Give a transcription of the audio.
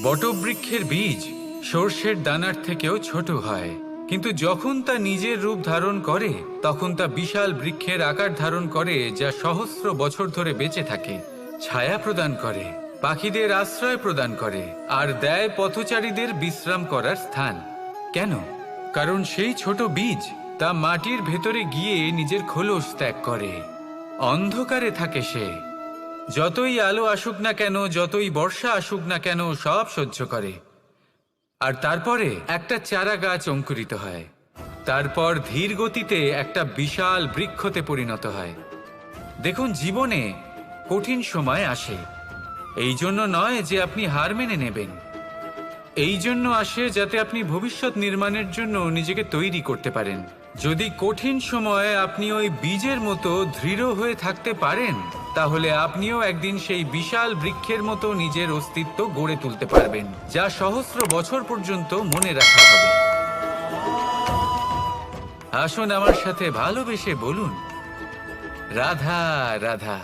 বটবৃক্ষের বীজ সর্ষের দানার থেকেও ছোট হয়, কিন্তু যখন তা নিজের রূপ ধারণ করে তখন তা বিশাল বৃক্ষের আকার ধারণ করে, যা সহস্র বছর ধরে বেঁচে থাকে, ছায়া প্রদান করে, পাখিদের আশ্রয় প্রদান করে আর দেয় পথচারীদের বিশ্রাম করার স্থান। কেন? কারণ সেই ছোট বীজ তা মাটির ভেতরে গিয়ে নিজের খোলস ত্যাগ করে। অন্ধকারে থাকে সে, যতই আলো আসুক না কেন, যতই বর্ষা আসুক না কেন, সব সহ্য করে। আর তারপরে একটা চারা গাছ অঙ্কুরিত হয়, তারপর ধীর গতিতে একটা বিশাল বৃক্ষতে পরিণত হয়। দেখুন, জীবনে কঠিন সময় আসে, এই জন্য নয় যে আপনি হার মেনে নেবেন, এই জন্য আসে যাতে আপনি ভবিষ্যৎ নির্মাণের জন্য নিজেকে তৈরি করতে পারেন। যদি কঠিন সময়ে আপনি ওই বীজের মতো দৃঢ় হয়ে থাকতে পারেন, তাহলে আপনিও একদিন সেই বিশাল বৃক্ষের মতো নিজের অস্তিত্ব গড়ে তুলতে পারবেন, যা সহস্র বছর পর্যন্ত মনে রাখা হবে। আসুন আমার সাথে ভালোবেসে বলুন, রাধা রাধা।